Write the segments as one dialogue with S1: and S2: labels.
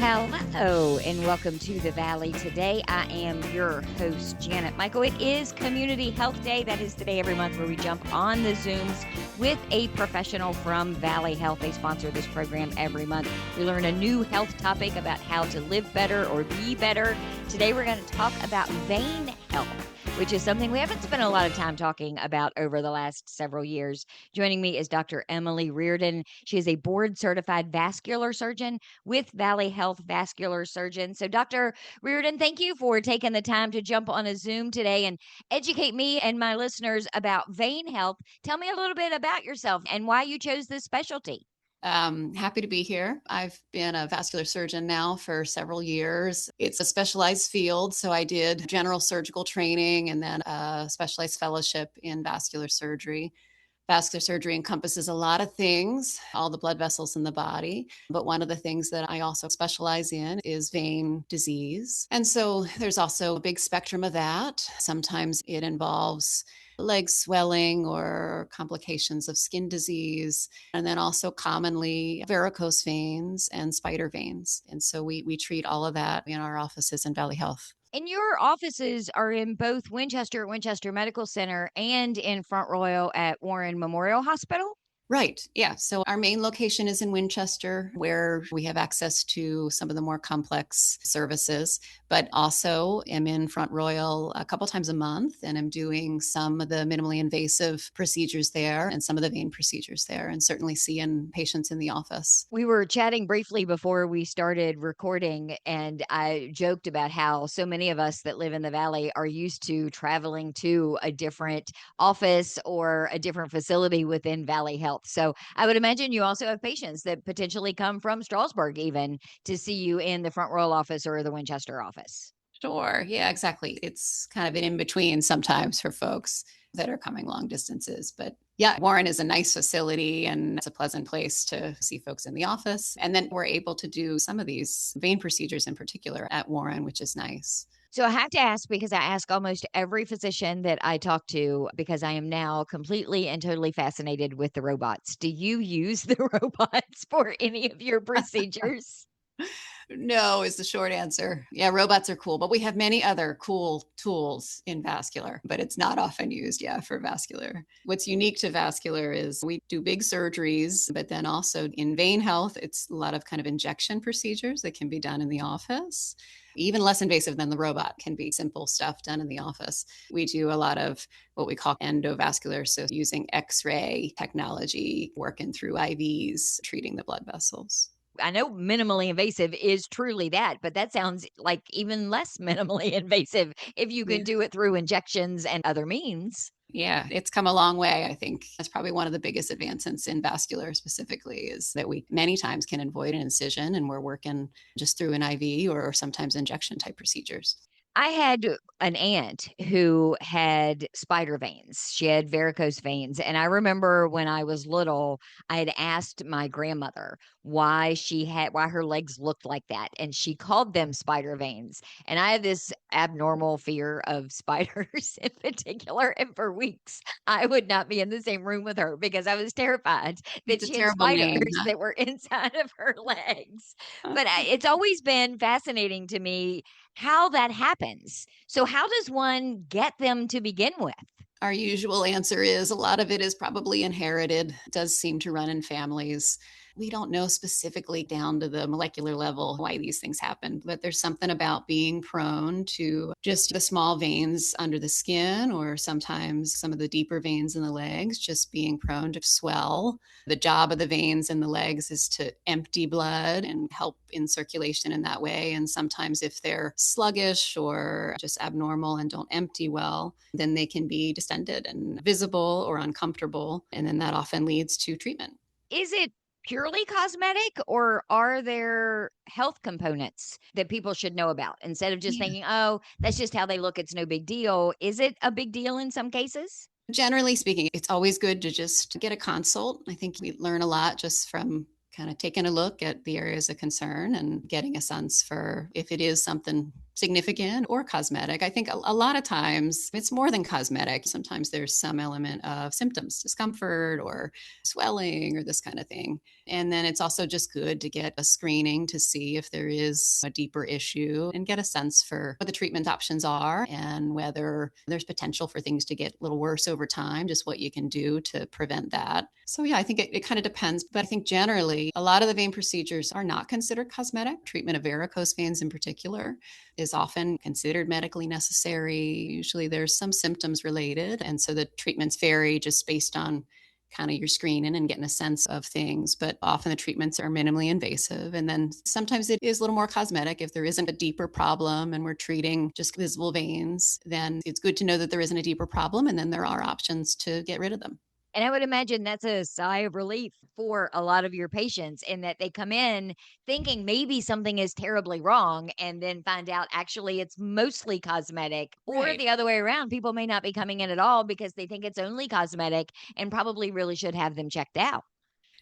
S1: Hello, and welcome to the Valley. Today, I am your host, Janet Michael. It is Community Health Day. That is the day every month where we jump on the Zooms with a professional from Valley Health. They sponsor this program every month. We learn a new health topic about how to live better or be better. Today, we're going to talk about vein health, which is something we haven't spent a lot of time talking about over the last several years. Joining me is Dr. Emily Reardon. She is a board-certified vascular surgeon with Valley Health Vascular Surgeon. So, Dr. Reardon, thank you for taking the time to jump on a Zoom today and educate me and my listeners about vein health. Tell me a little bit about yourself and why you chose this specialty.
S2: Happy to be here. I've been a vascular surgeon now for several years. It's a specialized field. So I did general surgical training and then a specialized fellowship in vascular surgery. Vascular surgery encompasses a lot of things, all the blood vessels in the body. But one of the things that I also specialize in is vein disease. And so there's also a big spectrum of that. Sometimes it involves leg swelling or complications of skin disease, and then also commonly varicose veins and spider veins. And so we treat all of that in our offices in Valley Health.
S1: And your offices are in both Winchester Medical Center and in Front Royal at Warren Memorial Hospital?
S2: Right. Yeah. So our main location is in Winchester, where we have access to some of the more complex services, but also am in Front Royal a couple times a month, and I'm doing some of the minimally invasive procedures there and some of the vein procedures there, and certainly seeing patients in the office.
S1: We were chatting briefly before we started recording, and I joked about how so many of us that live in the Valley are used to traveling to a different office or a different facility within Valley Health. So I would imagine you also have patients that potentially come from Strasburg even to see you in the Front Royal office or the Winchester office.
S2: Sure. Yeah, exactly. It's kind of an in between sometimes for folks that are coming long distances. But yeah, Warren is a nice facility and it's a pleasant place to see folks in the office. And then we're able to do some of these vein procedures in particular at Warren, which is nice.
S1: So I have to ask because I ask almost every physician that I talk to because I am now completely and totally fascinated with the robots. Do you use the robots for any of your procedures?
S2: No, is the short answer. Yeah, robots are cool, but we have many other cool tools in vascular, but it's not often used, yeah, for vascular. What's unique to vascular is we do big surgeries, but then also in vein health, it's a lot of kind of injection procedures that can be done in the office. Even less invasive than the robot can be simple stuff done in the office. We do a lot of what we call endovascular, so using X-ray technology, working through IVs, treating the blood vessels.
S1: I know minimally invasive is truly that, but that sounds like even less minimally invasive if you can do it through injections and other means.
S2: Yeah, it's come a long way. I think that's probably one of the biggest advancements in vascular specifically is that we many times can avoid an incision and we're working just through an IV or sometimes injection type procedures.
S1: I had an aunt who had spider veins. She had varicose veins. And I remember when I was little, I had asked my grandmother why her legs looked like that. And she called them spider veins. And I had this abnormal fear of spiders in particular. And for weeks, I would not be in the same room with her because I was terrified that
S2: It's a
S1: she had
S2: terrible name,
S1: spiders that were inside of her legs. But it's always been fascinating to me how that happens. So how does one get them to begin with?
S2: Our usual answer is a lot of it is probably inherited. It does seem to run in families. We don't know specifically down to the molecular level why these things happen, but there's something about being prone to just the small veins under the skin, or sometimes some of the deeper veins in the legs, just being prone to swell. The job of the veins in the legs is to empty blood and help in circulation in that way. And sometimes if they're sluggish or just abnormal and don't empty well, then they can be distended and visible or uncomfortable. And then that often leads to treatment.
S1: Is it purely cosmetic or are there health components that people should know about instead of just thinking, oh, that's just how they look, it's no big deal? Is it a big deal in some cases?
S2: Generally speaking, it's always good to just get a consult. I think we learn a lot just from kind of taking a look at the areas of concern and getting a sense for if it is something significant or cosmetic. I think a lot of times it's more than cosmetic. Sometimes there's some element of symptoms, discomfort or swelling or this kind of thing. And then it's also just good to get a screening to see if there is a deeper issue and get a sense for what the treatment options are and whether there's potential for things to get a little worse over time, just what you can do to prevent that. So, yeah, I think it kind of depends. But I think generally, a lot of the vein procedures are not considered cosmetic. Treatment of varicose veins in particular is often considered medically necessary. Usually there's some symptoms related. And so the treatments vary just based on kind of your screening and getting a sense of things. But often the treatments are minimally invasive. And then sometimes it is a little more cosmetic. If there isn't a deeper problem and we're treating just visible veins, then it's good to know that there isn't a deeper problem. And then there are options to get rid of them.
S1: And I would imagine that's a sigh of relief for a lot of your patients in that they come in thinking maybe something is terribly wrong and then find out actually it's mostly cosmetic, or
S2: Right.
S1: the other way around. People may not be coming in at all because they think it's only cosmetic and probably really should have them checked out.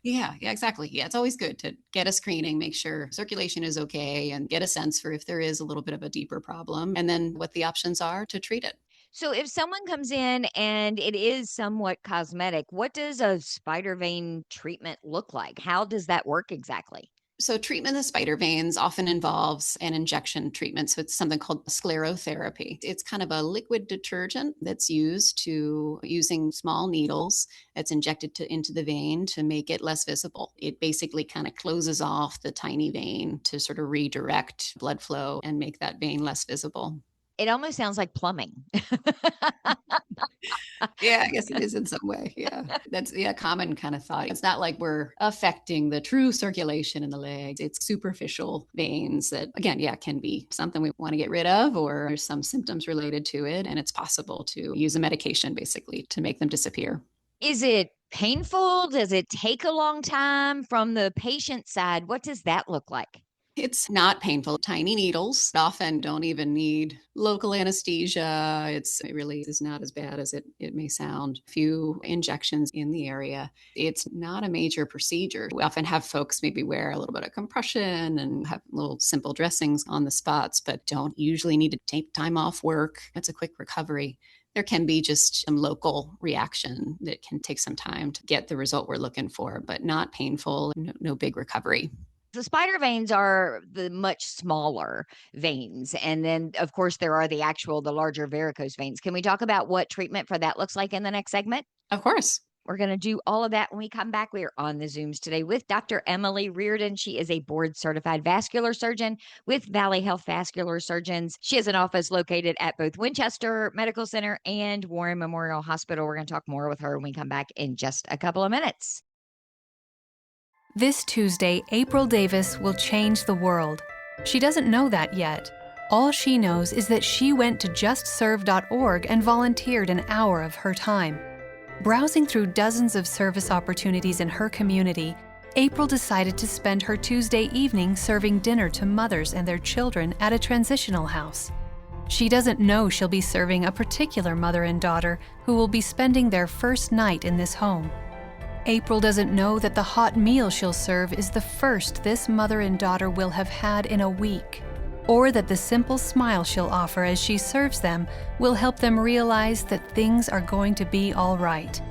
S2: Yeah, exactly. Yeah, it's always good to get a screening, make sure circulation is okay, and get a sense for if there is a little bit of a deeper problem, and then what the options are to treat it.
S1: So if someone comes in and it is somewhat cosmetic, what does a spider vein treatment look like? How does that work exactly?
S2: So, treatment of spider veins often involves an injection treatment. So, it's something called sclerotherapy. It's kind of a liquid detergent that's used to using small needles that's injected into the vein to make it less visible. It basically kind of closes off the tiny vein to sort of redirect blood flow and make that vein less visible.
S1: It almost sounds like plumbing.
S2: Yeah, I guess it is in some way. Yeah. That's yeah, common kind of thought. It's not like we're affecting the true circulation in the legs. It's superficial veins that again, yeah, can be something we want to get rid of or there's some symptoms related to it and it's possible to use a medication basically to make them disappear.
S1: Is it painful? Does it take a long time from the patient side? What does that look like?
S2: It's not painful. Tiny needles often don't even need local anesthesia. It really is not as bad as it may sound. Few injections in the area. It's not a major procedure. We often have folks maybe wear a little bit of compression and have little simple dressings on the spots, but don't usually need to take time off work. It's a quick recovery. There can be just some local reaction that can take some time to get the result we're looking for, but not painful, no big recovery.
S1: The spider veins are the much smaller veins. And then, of course, there are the larger varicose veins. Can we talk about what treatment for that looks like in the next segment?
S2: Of course.
S1: We're going to do all of that when we come back. We are on the Zooms today with Dr. Emily Reardon. She is a board certified vascular surgeon with Valley Health Vascular Surgeons. She has an office located at both Winchester Medical Center and Warren Memorial Hospital. We're going to talk more with her when we come back in just a couple of minutes.
S3: This Tuesday, April Davis will change the world. She doesn't know that yet. All she knows is that she went to justserve.org and volunteered an hour of her time. Browsing through dozens of service opportunities in her community, April decided to spend her Tuesday evening serving dinner to mothers and their children at a transitional house. She doesn't know she'll be serving a particular mother and daughter who will be spending their first night in this home. April doesn't know that the hot meal she'll serve is the first this mother and daughter will have had in a week, or that the simple smile she'll offer as she serves them will help them realize that things are going to be all right.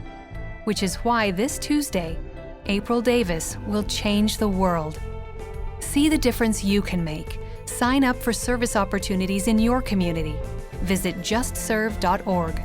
S3: Which is why this Tuesday, April Davis will change the world. See the difference you can make. Sign up for service opportunities in your community. Visit justserve.org.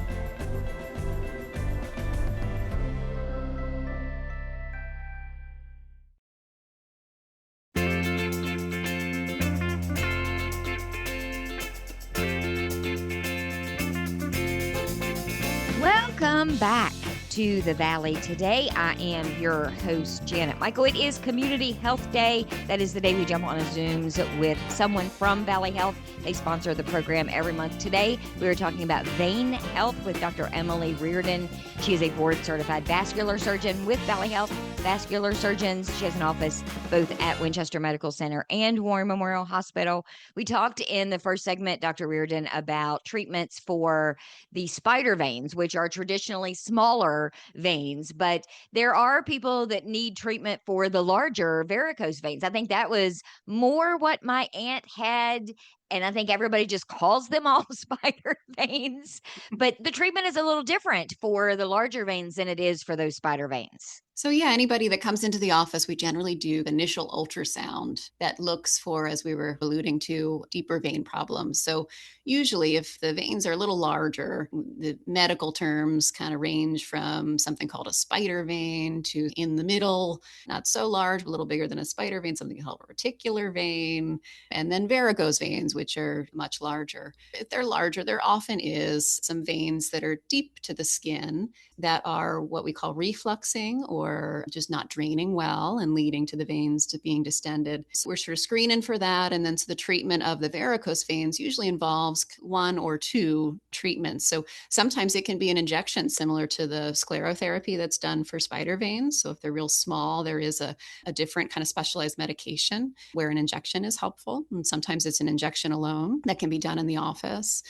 S1: Welcome back to the Valley. Today, I am your host, Janet Michael. It is Community Health Day. That is the day we jump on a Zooms with someone from Valley Health. They sponsor the program every month. Today, we are talking about vein health with Dr. Emily Reardon. She is a board-certified vascular surgeon with Valley Health Vascular Surgeons. She has an office both at Winchester Medical Center and Warren Memorial Hospital. We talked in the first segment, Dr. Reardon, about treatments for the spider veins, which are traditionally smaller veins, but there are people that need treatment for the larger varicose veins. I think that was more what my aunt had And I think everybody just calls them all spider veins, but the treatment is a little different for the larger veins than it is for those spider veins.
S2: So yeah, anybody that comes into the office, we generally do initial ultrasound that looks for, as we were alluding to, deeper vein problems. So usually if the veins are a little larger, the medical terms kind of range from something called a spider vein to in the middle, not so large, a little bigger than a spider vein, something called a reticular vein, and then varicose veins, which are much larger. If they're larger, there often is some veins that are deep to the skin that are what we call refluxing or just not draining well and leading to the veins to being distended. So we're sort of screening for that. And then so the treatment of the varicose veins usually involves one or two treatments. So sometimes it can be an injection similar to the sclerotherapy that's done for spider veins. So if they're real small, there is a different kind of specialized medication where an injection is helpful. And sometimes it's an injection alone that can be done in the office.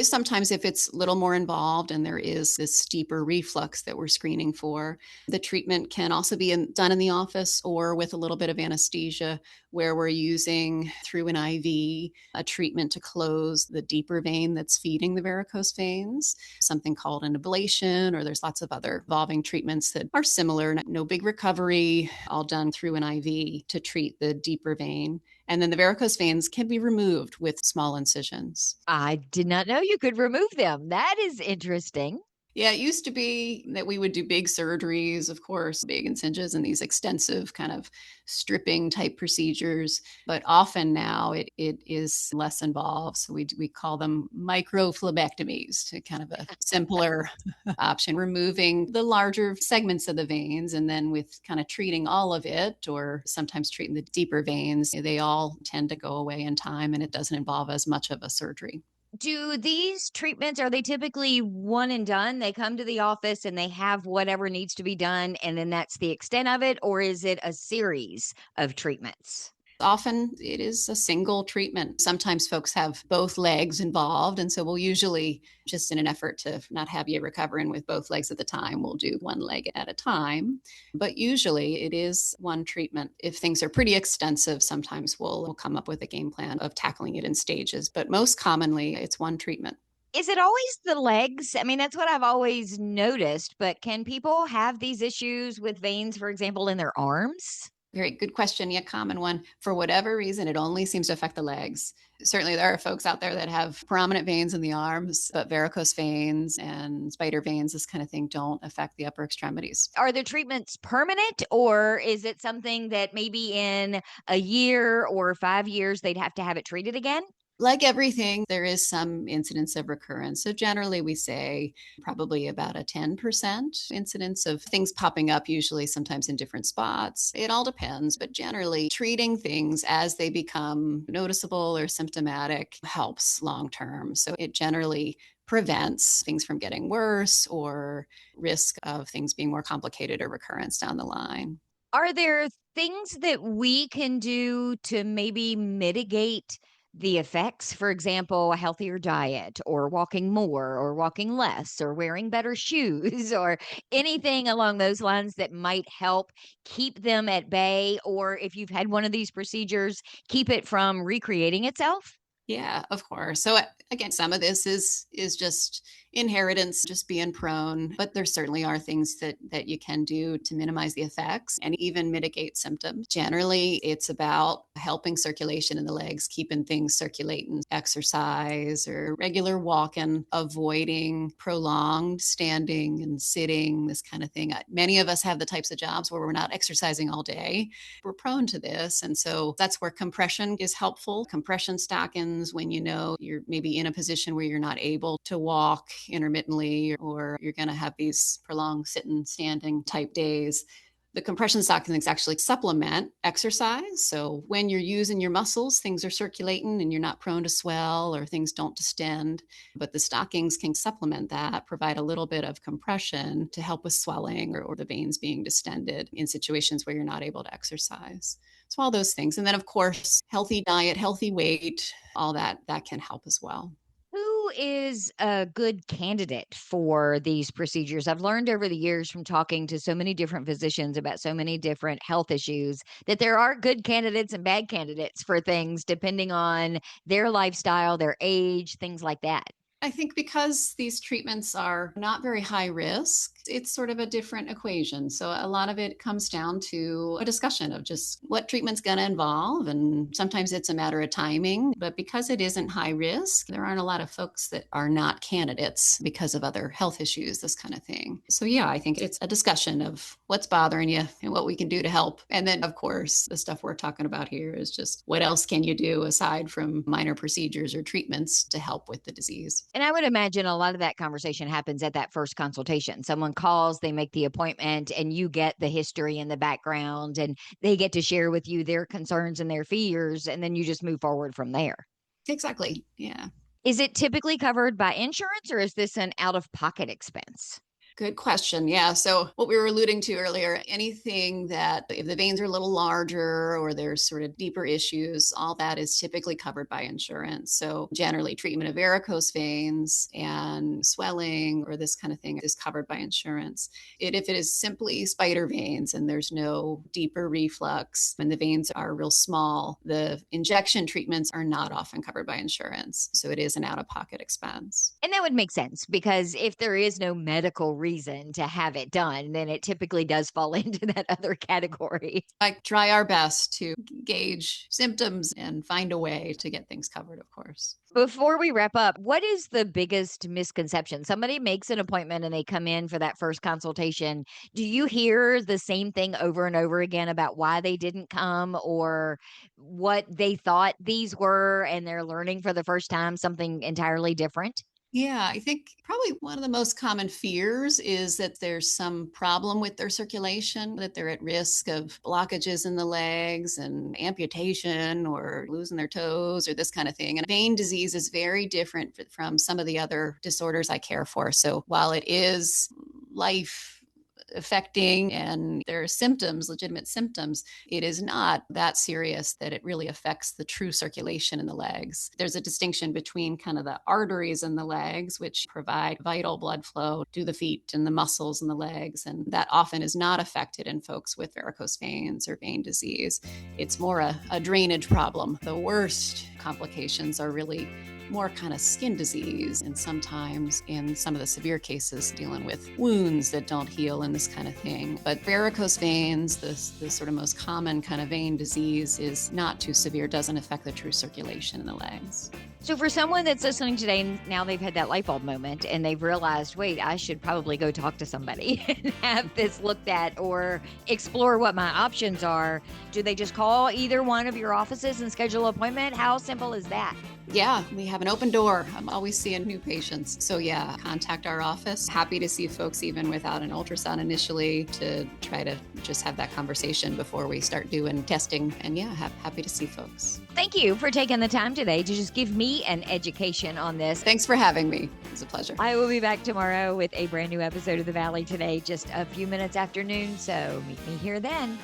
S2: Sometimes if it's a little more involved and there is this steeper reflux that we're screening for, the treatment can also be done in the office or with a little bit of anesthesia where we're using through an IV a treatment to close the deeper vein that's feeding the varicose veins, something called an ablation, or there's lots of other evolving treatments that are similar. No big recovery, all done through an IV to treat the deeper vein. And then the varicose veins can be removed with small incisions.
S1: I did not know you could remove them. That is interesting.
S2: Yeah, it used to be that we would do big surgeries, of course, big incisions and these extensive kind of stripping type procedures. But often now it is less involved. So we call them micro-phlebectomies, to kind of a simpler option, removing the larger segments of the veins. And then with kind of treating all of it, or sometimes treating the deeper veins, they all tend to go away in time and it doesn't involve as much of a surgery.
S1: Do these treatments, are they typically one and done? They come to the office and they have whatever needs to be done, and then that's the extent of it? Or is it a series of treatments?
S2: Often it is a single treatment. Sometimes folks have both legs involved. And so we'll usually, just in an effort to not have you recovering with both legs at the time, we'll do one leg at a time. But usually it is one treatment. If things are pretty extensive, sometimes we'll come up with a game plan of tackling it in stages. But most commonly, it's one treatment.
S1: Is it always the legs? I mean, that's what I've always noticed, but can people have these issues with veins, for example, in their arms?
S2: Very good question. Yeah, common one. For whatever reason, it only seems to affect the legs. Certainly, there are folks out there that have prominent veins in the arms, but varicose veins and spider veins, this kind of thing, don't affect the upper extremities.
S1: Are the treatments permanent, or is it something that maybe in a year or 5 years they'd have to have it treated again?
S2: Like everything, there is some incidence of recurrence. So generally, we say probably about a 10% incidence of things popping up, usually sometimes in different spots. It all depends, but generally treating things as they become noticeable or symptomatic helps long term. So it generally prevents things from getting worse or risk of things being more complicated or recurrence down the line.
S1: Are there things that we can do to maybe mitigate the effects? For example, a healthier diet, or walking more, or walking less, or wearing better shoes, or anything along those lines that might help keep them at bay? Or if you've had one of these procedures, keep it from recreating itself?
S2: Yeah, of course. So again, some of this is just inheritance, just being prone, but there certainly are things that you can do to minimize the effects and even mitigate symptoms. Generally, it's about helping circulation in the legs, keeping things circulating, exercise or regular walking, avoiding prolonged standing and sitting, this kind of thing. Many of us have the types of jobs where we're not exercising all day. We're prone to this. And so that's where compression is helpful. Compression stockings, when you know you're maybe in a position where you're not able to walk intermittently, or you're going to have these prolonged sitting, standing type days. The compression stockings actually supplement exercise. So when you're using your muscles, things are circulating and you're not prone to swell or things don't distend. But the stockings can supplement that, provide a little bit of compression to help with swelling or the veins being distended in situations where you're not able to exercise. So all those things. And then, of course, healthy diet, healthy weight, all that can help as well.
S1: Who is a good candidate for these procedures? I've learned over the years from talking to so many different physicians about so many different health issues that there are good candidates and bad candidates for things depending on their lifestyle, their age, things like that.
S2: I think because these treatments are not very high risk, it's sort of a different equation. So a lot of it comes down to a discussion of just what treatment's going to involve. And sometimes it's a matter of timing. But because it isn't high risk, there aren't a lot of folks that are not candidates because of other health issues, this kind of thing. So yeah, I think it's a discussion of what's bothering you and what we can do to help. And then, of course, the stuff we're talking about here is just what else can you do aside from minor procedures or treatments to help with the disease.
S1: And I would imagine a lot of that conversation happens at that first consultation. Someone calls, they make the appointment, and you get the history and the background, and they get to share with you their concerns and their fears, and then you just move forward from there.
S2: Exactly. Yeah.
S1: Is it typically covered by insurance, or is this an out-of-pocket expense?
S2: Good question. Yeah. So, what we were alluding to earlier, anything that if the veins are a little larger or there's sort of deeper issues, all that is typically covered by insurance. So, generally, treatment of varicose veins and swelling or this kind of thing is covered by insurance. If it is simply spider veins and there's no deeper reflux and the veins are real small, the injection treatments are not often covered by insurance. So, it is an out of pocket expense.
S1: And that would make sense because if there is no medical reason to have it done, then it typically does fall into that other category.
S2: I try our best to gauge symptoms and find a way to get things covered, of course.
S1: Before we wrap up, what is the biggest misconception? Somebody makes an appointment and they come in for that first consultation. Do you hear the same thing over and over again about why they didn't come or what they thought these were and they're learning for the first time something entirely different?
S2: Yeah, I think probably one of the most common fears is that there's some problem with their circulation, that they're at risk of blockages in the legs and amputation or losing their toes or this kind of thing. And vein disease is very different from some of the other disorders I care for. So while it is life affecting and there are symptoms, legitimate symptoms, it is not that serious that it really affects the true circulation in the legs. There's a distinction between kind of the arteries in the legs, which provide vital blood flow to the feet and the muscles in the legs. And that often is not affected in folks with varicose veins or vein disease. It's more a drainage problem. The worst complications are really more kind of skin disease, and sometimes in some of the severe cases dealing with wounds that don't heal and this kind of thing. But varicose veins, the sort of most common kind of vein disease, is not too severe, doesn't affect the true circulation in the legs.
S1: So for someone that's listening today, and now they've had that light bulb moment and they've realized, wait, I should probably go talk to somebody and have this looked at or explore what my options are. Do they just call either one of your offices and schedule an appointment? How simple is that?
S2: Yeah, we have an open door. I'm always seeing new patients. So yeah, contact our office. Happy to see folks even without an ultrasound initially to try to just have that conversation before we start doing testing. And yeah, happy to see folks.
S1: Thank you for taking the time today to just give me an education on this.
S2: Thanks for having me. It was a pleasure.
S1: I will be back tomorrow with a brand new episode of The Valley Today, just a few minutes after noon. So meet me here then.